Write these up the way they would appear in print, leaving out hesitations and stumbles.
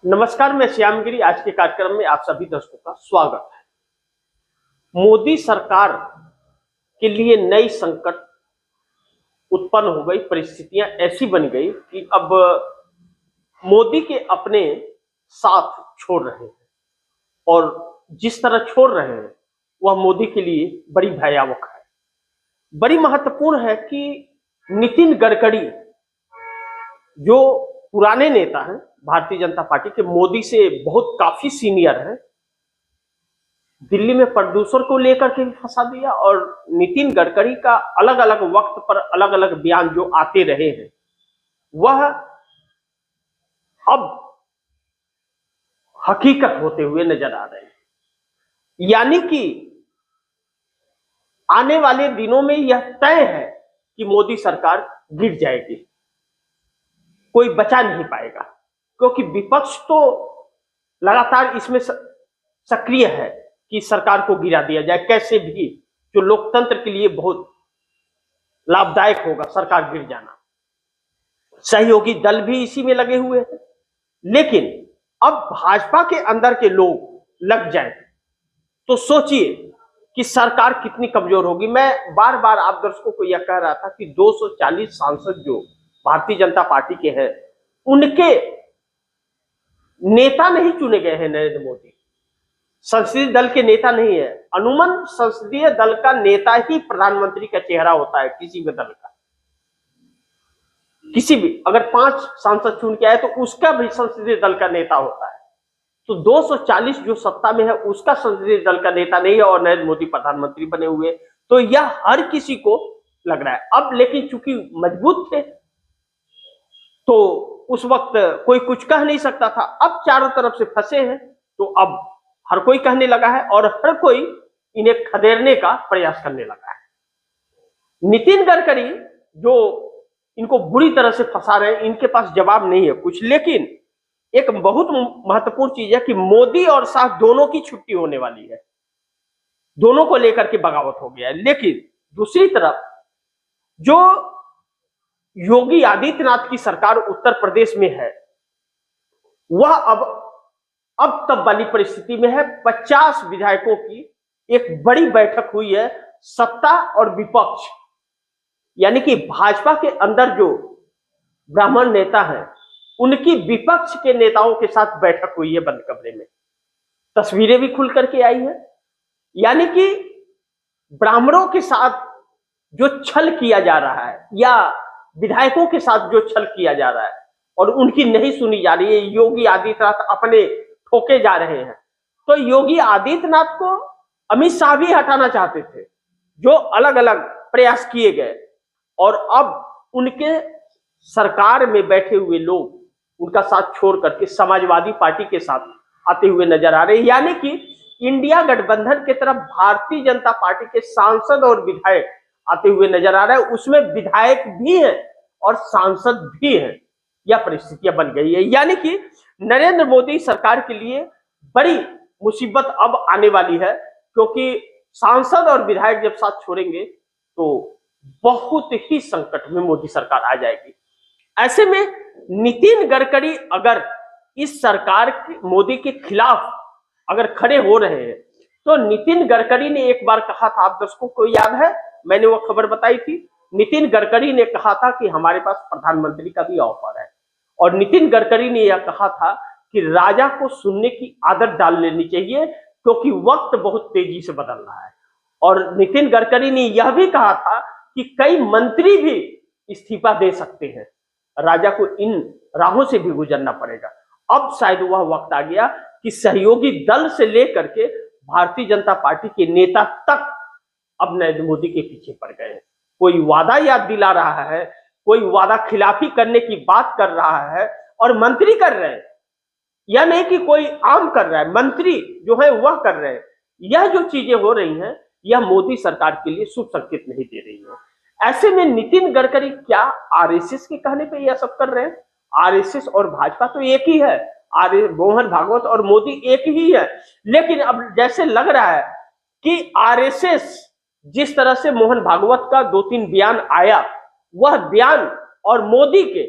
नमस्कार, मैं श्यामगिरी। आज के कार्यक्रम में आप सभी दर्शकों का स्वागत है। मोदी सरकार के लिए नई संकट उत्पन्न हो गई, परिस्थितियां ऐसी बन गई कि अब मोदी के अपने साथ छोड़ रहे हैं और जिस तरह छोड़ रहे हैं वह मोदी के लिए बड़ी भयावह है। बड़ी महत्वपूर्ण है कि नितिन गडकरी जो पुराने नेता हैं भारतीय जनता पार्टी के, मोदी से बहुत काफी सीनियर है, दिल्ली में प्रदूषण को लेकर के भी फंसा दिया। और नितिन गडकरी का अलग अलग वक्त पर अलग अलग बयान जो आते रहे हैं वह अब हकीकत होते हुए नजर आ रहे हैं। यानी कि आने वाले दिनों में यह तय है कि मोदी सरकार गिर जाएगी, कोई बचा नहीं पाएगा, क्योंकि विपक्ष तो लगातार इसमें सक्रिय है कि सरकार को गिरा दिया जाए कैसे भी, जो लोकतंत्र के लिए बहुत लाभदायक होगा सरकार गिर जाना। सहयोगी दल भी इसी में लगे हुए हैं, लेकिन अब भाजपा के अंदर के लोग लग जाए तो सोचिए कि सरकार कितनी कमजोर होगी। मैं बार बार आप दर्शकों को यह कह रहा था कि 240 सांसद जो भारतीय जनता पार्टी के हैं उनके नेता नहीं चुने गए हैं। नरेंद्र मोदी संसदीय दल के नेता नहीं है। अमूमन संसदीय दल का नेता ही प्रधानमंत्री का चेहरा होता है किसी भी दल का। किसी भी अगर 5 सांसद चुन के आए तो उसका भी संसदीय दल का नेता होता है। तो 240 जो सत्ता में है उसका संसदीय दल का नेता नहीं है और नरेंद्र मोदी प्रधानमंत्री बने हुए, तो यह हर किसी को लग रहा है। अब लेकिन चूंकि मजबूत थे तो उस वक्त कोई कुछ कह नहीं सकता था। अब चारों तरफ से फंसे हैं तो अब हर कोई कहने लगा है और हर कोई इन्हें खदेड़ने का प्रयास करने लगा है। नितिन गडकरी जो इनको बुरी तरह से फंसा रहे हैं, इनके पास जवाब नहीं है कुछ। लेकिन एक बहुत महत्वपूर्ण चीज है कि मोदी और शाह दोनों की छुट्टी होने वाली है, दोनों को लेकर के बगावत हो गया है। लेकिन दूसरी तरफ जो योगी आदित्यनाथ की सरकार उत्तर प्रदेश में है वह अब तब वाली परिस्थिति में है। 50 विधायकों की एक बड़ी बैठक हुई है, सत्ता और विपक्ष, यानी कि भाजपा के अंदर जो ब्राह्मण नेता हैं उनकी विपक्ष के नेताओं के साथ बैठक हुई है बंद कमरे में। तस्वीरें भी खुल करके आई है। यानी कि ब्राह्मणों के साथ जो छल किया जा रहा है या विधायकों के साथ जो छल किया जा रहा है और उनकी नहीं सुनी जा रही है, योगी आदित्यनाथ अपने ठोके जा रहे हैं। तो योगी आदित्यनाथ को अमित शाह भी हटाना चाहते थे, जो अलग अलग प्रयास किए गए, और अब उनके सरकार में बैठे हुए लोग उनका साथ छोड़ करके समाजवादी पार्टी के साथ आते हुए नजर आ रहे हैं। यानी कि इंडिया गठबंधन की तरफ भारतीय जनता पार्टी के सांसद और विधायक आते हुए नजर आ रहे हैं। उसमें विधायक भी हैं और सांसद भी हैं। यह परिस्थितियां बन गई है। यानी कि नरेंद्र मोदी सरकार के लिए बड़ी मुसीबत अब आने वाली है, क्योंकि सांसद और विधायक जब साथ छोड़ेंगे तो बहुत ही संकट में मोदी सरकार आ जाएगी। ऐसे में नितिन गडकरी अगर इस सरकार की मोदी के खिलाफ अगर खड़े हो रहे हैं तो नितिन गडकरी ने एक बार कहा था, आप दर्शकों को याद है, मैंने वो खबर बताई थी। नितिन गडकरी ने कहा था कि हमारे पास प्रधानमंत्री का भी ऑफर है, और नितिन गडकरी ने यह कहा था कि राजा को सुनने की आदत डाल लेनी चाहिए क्योंकि वक्त बहुत तेजी से बदल रहा है। और नितिन गडकरी ने यह भी कहा था कि कई मंत्री भी इस्तीफा दे सकते हैं, राजा को इन राहों से भी गुजरना पड़ेगा। अब शायद वह वक्त आ गया कि सहयोगी दल से लेकर के भारतीय जनता पार्टी के नेता तक अब नरेंद्र मोदी के पीछे पड़ गए हैं। कोई वादा याद दिला रहा है, कोई वादा खिलाफी करने की बात कर रहा है, और मंत्री कर रहे हैं। यह नहीं कि कोई आम कर रहा है, मंत्री जो है वह कर रहे हैं। यह जो चीजें हो रही हैं यह मोदी सरकार के लिए शुभ संकेत नहीं दे रही है। ऐसे में नितिन गडकरी क्या आरएसएस के कहने पे यह सब कर रहे हैं? आरएसएस और भाजपा तो एक ही है, मोहन भागवत और मोदी एक ही है। लेकिन अब जैसे लग रहा है कि आरएसएस जिस तरह से मोहन भागवत का 2-3 बयान आया, वह बयान और मोदी के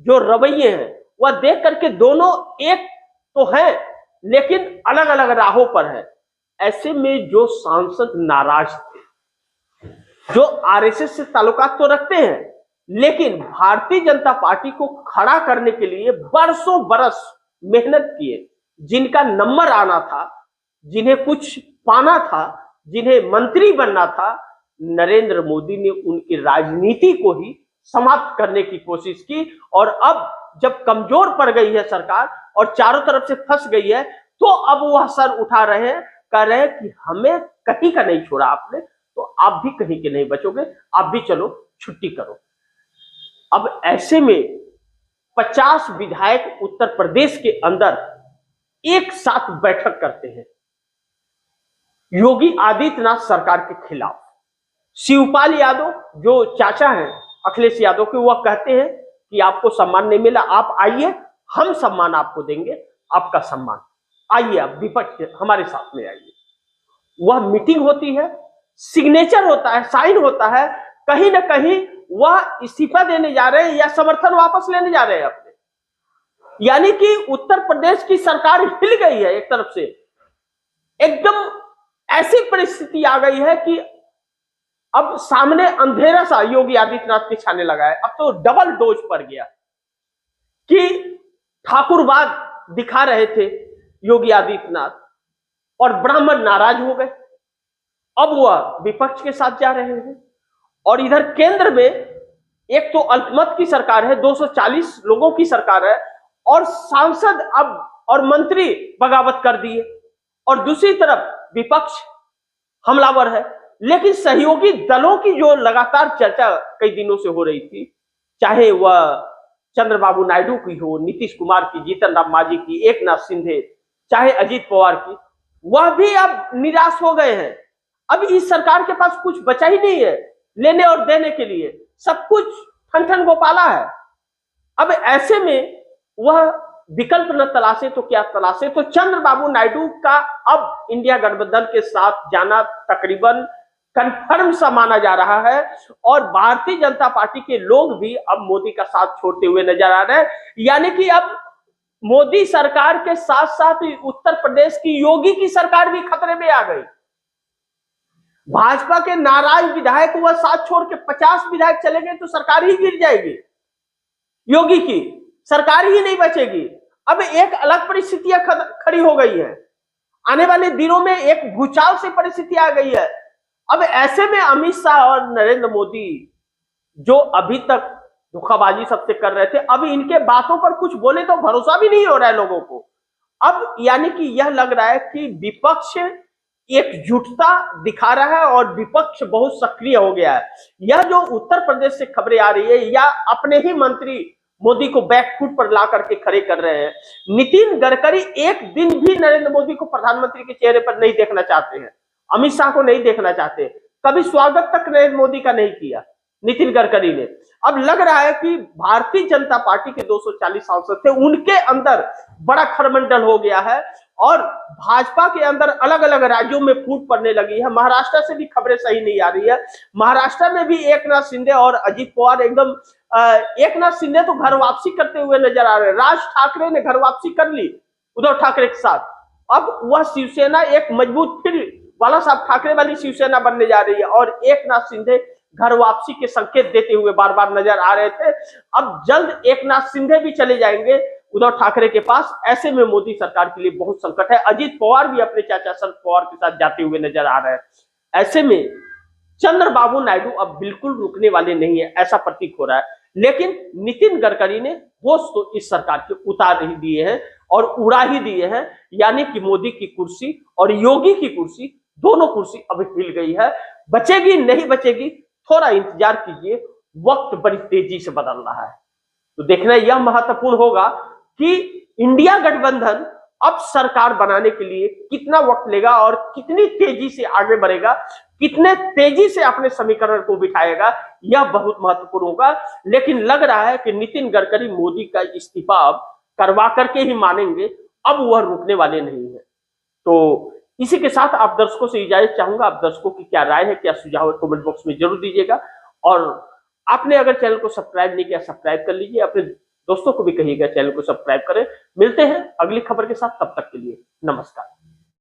जो रवैये हैं वह देख करके दोनों एक तो है, लेकिन अलग अलग राहों पर है। ऐसे में जो सांसद नाराज थे, जो आरएसएस से ताल्लुकात तो रखते हैं, लेकिन भारतीय जनता पार्टी को खड़ा करने के लिए बरसों बरस मेहनत किए, जिनका नंबर आना था, जिन्हें कुछ पाना था, जिन्हें मंत्री बनना था, नरेंद्र मोदी ने उनकी राजनीति को ही समाप्त करने की कोशिश की। और अब जब कमजोर पड़ गई है सरकार और चारों तरफ से फंस गई है, तो अब वह सर उठा रहे हैं, कह रहे हैं कि हमें कहीं का नहीं छोड़ा आपने, तो आप भी कहीं के नहीं बचोगे, आप भी चलो छुट्टी करो। अब ऐसे में 50 विधायक उत्तर प्रदेश के अंदर एक साथ बैठक करते हैं योगी आदित्यनाथ सरकार के खिलाफ। शिवपाल यादव जो चाचा हैं अखिलेश यादव के, वह कहते हैं कि आपको सम्मान नहीं मिला, आप आइए, हम सम्मान आपको देंगे, आपका सम्मान, आइए आप विपक्ष हमारे साथ में आइए। वह मीटिंग होती है, सिग्नेचर होता है, साइन होता है, कहीं ना कहीं वह इस्तीफा देने जा रहे हैं या समर्थन वापस लेने जा रहे हैं अपने। यानी कि उत्तर प्रदेश की सरकार हिल गई है एक तरफ से, एकदम ऐसी परिस्थिति आ गई है कि अब सामने अंधेरा सा योगी आदित्यनाथ के छाने लगा है। अब तो डबल डोज पड़ गया कि ठाकुरवाद दिखा रहे थे योगी आदित्यनाथ और ब्राह्मण नाराज हो गए, अब वह विपक्ष के साथ जा रहे हैं। और इधर केंद्र में एक तो अल्पमत की सरकार है, 240 लोगों की सरकार है, और सांसद अब और मंत्री बगावत कर दिए, और दूसरी तरफ विपक्ष हमलावर है। लेकिन सहयोगी दलों की जो लगातार चर्चा कई दिनों से हो रही थी, चाहे वह चंद्रबाबू नायडू की हो, नीतीश कुमार की, जीतन राम मांझी की, एकनाथ शिंदे, चाहे अजीत पवार की, वह भी अब निराश हो गए हैं। अब इस सरकार के पास कुछ बचा ही नहीं है लेने और देने के लिए, सब कुछ ठन गोपाला है। अब ऐसे में वह विकल्प न तलाशे तो क्या तलाशे, तो चंद्रबाबू नायडू का अब इंडिया गठबंधन के साथ जाना तकरीबन कन्फर्म सा माना जा रहा है। और भारतीय जनता पार्टी के लोग भी अब मोदी का साथ छोड़ते हुए नजर आ रहे हैं। यानी कि अब मोदी सरकार के साथ साथ उत्तर प्रदेश की योगी की सरकार भी खतरे में आ गई। भाजपा के नाराज विधायक वह साथ छोड़ के 50 विधायक चले गए तो सरकार ही गिर जाएगी, योगी की सरकार ही नहीं बचेगी। अब एक अलग परिस्थितियां खड़ी हो गई है, आने वाले दिनों में एक भूचाल से परिस्थिति आ गई है। अब ऐसे में अमित शाह और नरेंद्र मोदी जो अभी तक धोखाबाजी सबसे कर रहे थे, अब इनके बातों पर कुछ बोले तो भरोसा भी नहीं हो रहा है लोगों को। अब यानी कि यह लग रहा है कि विपक्ष एकजुटता दिखा रहा है और विपक्ष बहुत सक्रिय हो गया है। यह जो उत्तर प्रदेश से खबरें आ रही है, या अपने ही मंत्री मोदी को बैकफुट पर ला करके खड़े कर रहे हैं। नितिन गडकरी एक दिन भी नरेंद्र मोदी को प्रधानमंत्री के चेहरे पर नहीं देखना चाहते हैं, अमित शाह को नहीं देखना चाहते, कभी स्वागत तक नरेंद्र मोदी का नहीं किया नितिन गडकरी ने। अब लग रहा है कि भारतीय जनता पार्टी के 240 सांसद थे, उनके अंदर बड़ा खरमंडल हो गया है और भाजपा के अंदर अलग अलग राज्यों में फूट पड़ने लगी है। महाराष्ट्र से भी खबरें सही नहीं आ रही है। महाराष्ट्र में भी एकनाथ शिंदे और अजीत पवार एकदम एकनाथ शिंदे तो घर वापसी करते हुए नजर आ रहे हैं। राज ठाकरे ने घर वापसी कर ली उद्धव ठाकरे के साथ। अब वह शिवसेना एक मजबूत फिर बाला साहब ठाकरे वाली शिवसेना बनने जा रही है और एकनाथ शिंदे घर वापसी के संकेत देते हुए बार बार नजर आ रहे थे। अब जल्द एकनाथ शिंदे भी चले जाएंगे उद्धव ठाकरे के पास। ऐसे में मोदी सरकार के लिए बहुत संकट है। अजीत पवार भी अपने चाचा शरद पवार के साथ जाते हुए नजर आ रहे हैं। ऐसे में चंद्रबाबू नायडू अब बिल्कुल रुकने वाले नहीं है, ऐसा प्रतीक हो रहा है। लेकिन नितिन गडकरी ने होश तो इस सरकार के उतार ही दिए हैं और उड़ा ही दिए हैं। यानी कि मोदी की कुर्सी और योगी की कुर्सी, दोनों कुर्सी अब हिल गई है। बचेगी नहीं बचेगी, थोड़ा इंतजार कीजिए, वक्त बड़ी तेजी से बदल रहा है। तो देखना यह महत्वपूर्ण होगा कि इंडिया गठबंधन अब सरकार बनाने के लिए कितना वक्त लेगा और कितनी तेजी से आगे बढ़ेगा, कितने तेजी से अपने समीकरण को बिठाएगा, यह बहुत महत्वपूर्ण होगा। लेकिन लग रहा है कि नितिन गडकरी मोदी का इस्तीफा अब करवा करके ही मानेंगे, अब वह रुकने वाले नहीं है। तो इसी के साथ आप दर्शकों से इजाजत चाहूंगा। आप दर्शकों की क्या राय है, क्या सुझाव है, कमेंट बॉक्स में जरूर दीजिएगा। और आपने अगर चैनल को सब्सक्राइब नहीं किया, सब्सक्राइब कर लीजिए, अपने दोस्तों को भी कहिएगा चैनल को सब्सक्राइब करें। मिलते हैं अगली खबर के साथ, तब तक के लिए नमस्कार।